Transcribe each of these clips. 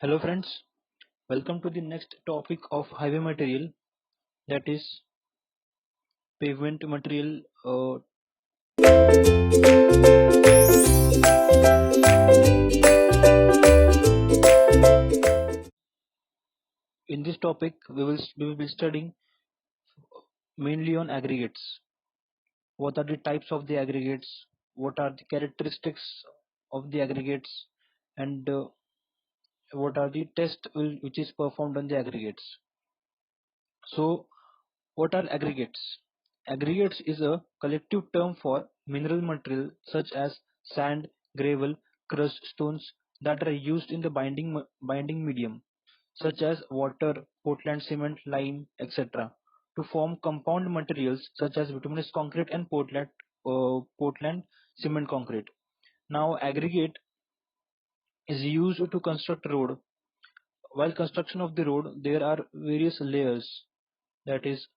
Hello friends, welcome to the next topic of highway material, that is pavement material. In this topic we will be studying mainly on aggregates. What are the types of the aggregates? What are the characteristics of the aggregates? And what are the tests which is performed on the aggregates? So what are aggregates? Aggregates is a collective term for mineral material such as sand, gravel, crushed stones that are used in the binding medium such as water, Portland cement, lime, etc. to form compound materials such as bituminous concrete and Portland cement concrete. Now aggregate is used to construct road. While construction of the road there are various layers, that is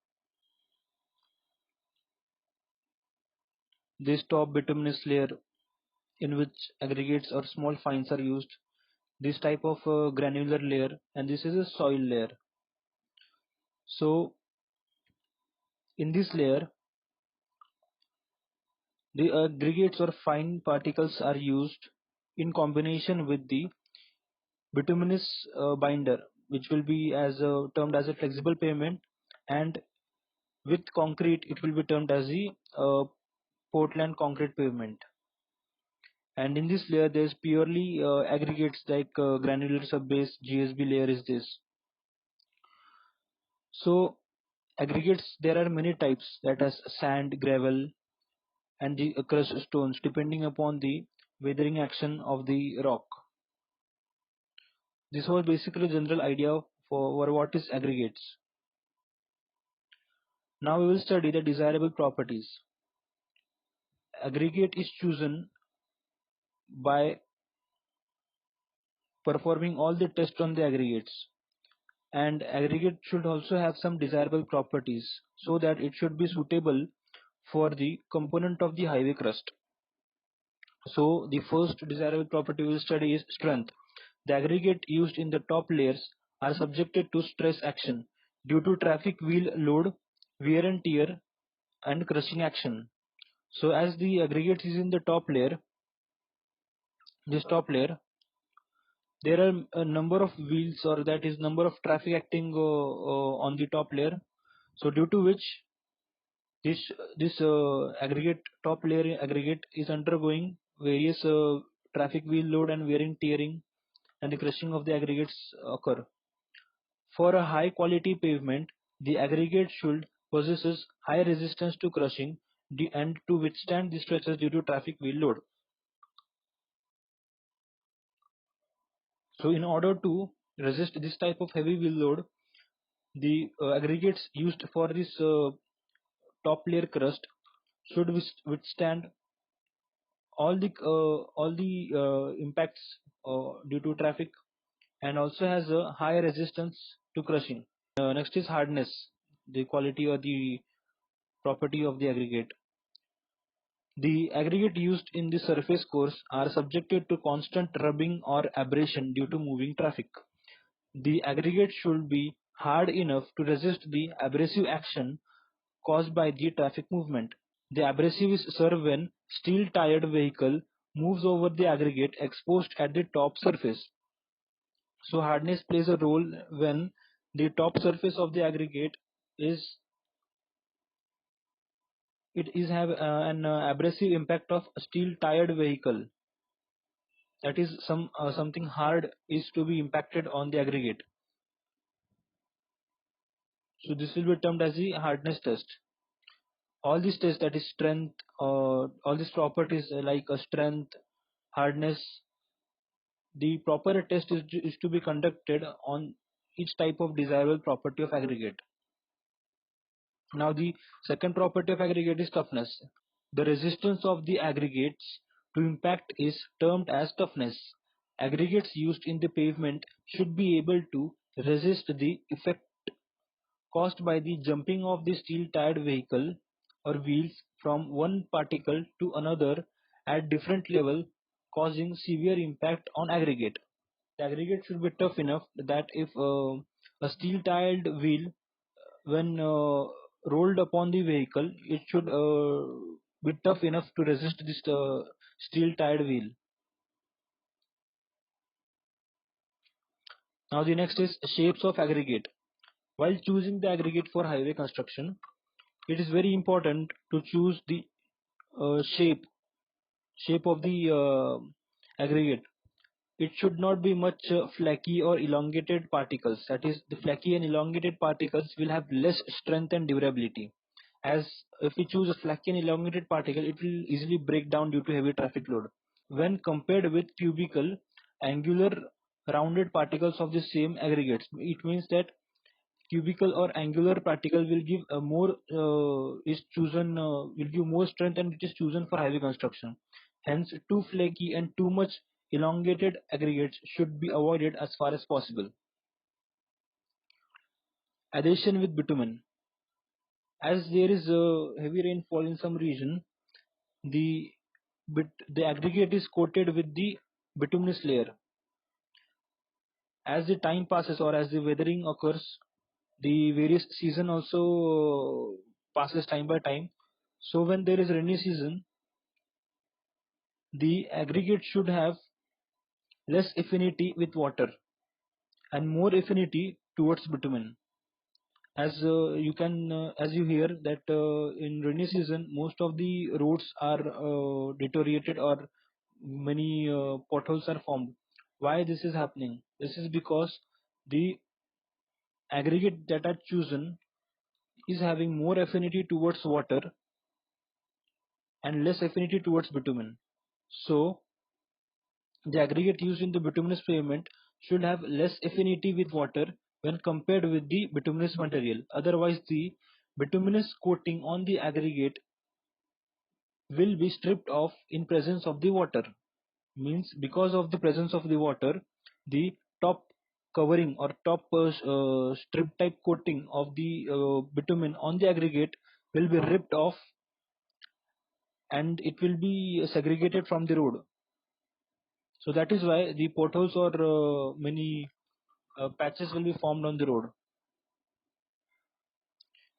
this top bituminous layer in which aggregates or small fines are used, this type of granular layer, and this is a soil layer. So in this layer the aggregates or fine particles are used in combination with the bituminous binder, which will be as termed as a flexible pavement, and with concrete it will be termed as the Portland concrete pavement. And in this layer there is purely aggregates like granular subbase GSB layer is this. So aggregates there are many types, that is sand, gravel, and the crushed stones depending upon the weathering action of the rock. This was basically general idea for what is aggregates. Now we will study the desirable properties. Aggregate is chosen by performing all the tests on the aggregates, and aggregate should also have some desirable properties so that it should be suitable for the component of the highway crust. So the first desirable property we will study is strength. The aggregate used in the top layers are subjected to stress action due to traffic wheel load, wear and tear, and crushing action. So as the aggregate is in the top layer, this top layer, there are a number of wheels, or that is number of traffic acting on the top layer. So due to which this aggregate top layer aggregate is undergoing various traffic wheel load and wearing tearing, and the crushing of the aggregates occur. For a high quality pavement, the aggregate should possesses high resistance to crushing and to withstand the stresses due to traffic wheel load. So in order to resist this type of heavy wheel load, the aggregates used for this top layer crust should withstand all the impacts due to traffic, and also has a high resistance to crushing. Next is hardness, the quality or the property of the aggregate. The aggregate used in the surface course are subjected to constant rubbing or abrasion due to moving traffic. The aggregate should be hard enough to resist the abrasive action caused by the traffic movement. The abrasive is served when steel-tired vehicle moves over the aggregate exposed at the top surface. So hardness plays a role when the top surface of the aggregate is it is have an abrasive impact of steel-tired vehicle. That is something hard is to be impacted on the aggregate. So this will be termed as the hardness test. All these tests, that is strength, all these properties like strength, hardness, the proper test is to be conducted on each type of desirable property of aggregate. Now the second property of aggregate is toughness. The resistance of the aggregates to impact is termed as toughness. Aggregates used in the pavement should be able to resist the effect caused by the jumping of the steel-tired vehicle or wheels from one particle to another at different level, causing severe impact on aggregate. The aggregate should be tough enough that if a steel-tiled wheel, when rolled upon the vehicle, it should be tough enough to resist this steel-tiled wheel. Now the next is shapes of aggregate. While choosing the aggregate for highway construction, it is very important to choose the shape of the aggregate. It should not be much flaky or elongated particles. That is, the flaky and elongated particles will have less strength and durability. As if we choose a flaky and elongated particle, it will easily break down due to heavy traffic load. When compared with cubical, angular, rounded particles of the same aggregates, it means that cubical or angular particle will give a more is chosen will give more strength, and it is chosen for heavy construction. Hence, too flaky and too much elongated aggregates should be avoided as far as possible. Adhesion with bitumen. As there is heavy rainfall in some region, the the aggregate is coated with the bituminous layer. As the time passes or as the weathering occurs, the various season also passes time by time. So when there is rainy season, the aggregate should have less affinity with water and more affinity towards bitumen. As as you hear that in rainy season, most of the roads are deteriorated, or many potholes are formed. Why this is happening? This is because the aggregate that are chosen is having more affinity towards water and less affinity towards bitumen. So the aggregate used in the bituminous pavement should have less affinity with water when compared with the bituminous material. Otherwise, the bituminous coating on the aggregate will be stripped off in presence of the water. Means, because of the presence of the water, the top covering or top strip type coating of the bitumen on the aggregate will be ripped off, and it will be segregated from the road. So that is why the potholes or many patches will be formed on the road.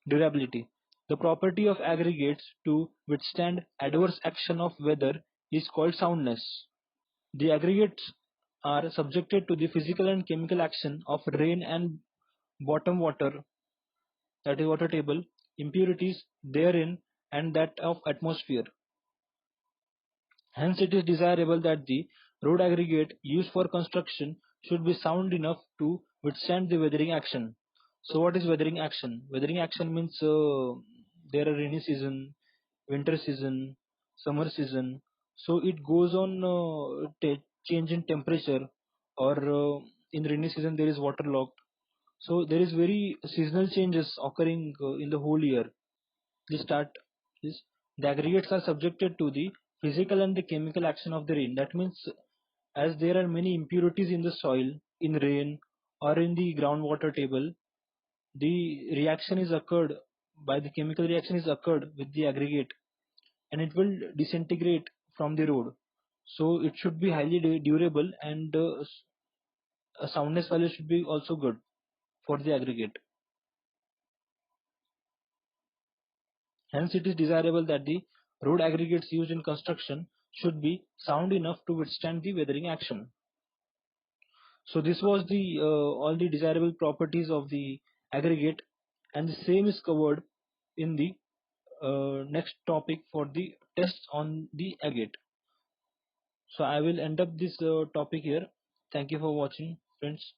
Durability. The property of aggregates to withstand adverse action of weather is called soundness. The aggregates are subjected to the physical and chemical action of rain and bottom water, that is water table, impurities therein, and that of atmosphere. Hence, it is desirable that the road aggregate used for construction should be sound enough to withstand the weathering action. So, what is weathering action? Weathering action means there are rainy season, winter season, summer season. So, it goes on change in temperature, or in rainy season there is waterlogged. So, there is very seasonal changes occurring in the whole year. The start is the aggregates are subjected to the physical and the chemical action of the rain. That means, as there are many impurities in the soil, in rain, or in the groundwater table, the reaction is occurred by the chemical reaction is occurred with the aggregate, and it will disintegrate from the road. So it should be highly durable, and a soundness value should be also good for the aggregate. Hence, it is desirable that the road aggregates used in construction should be sound enough to withstand the weathering action. So this was the all the desirable properties of the aggregate, and the same is covered in the next topic for the tests on the aggregate. So I will end up this topic here. Thank you for watching, friends.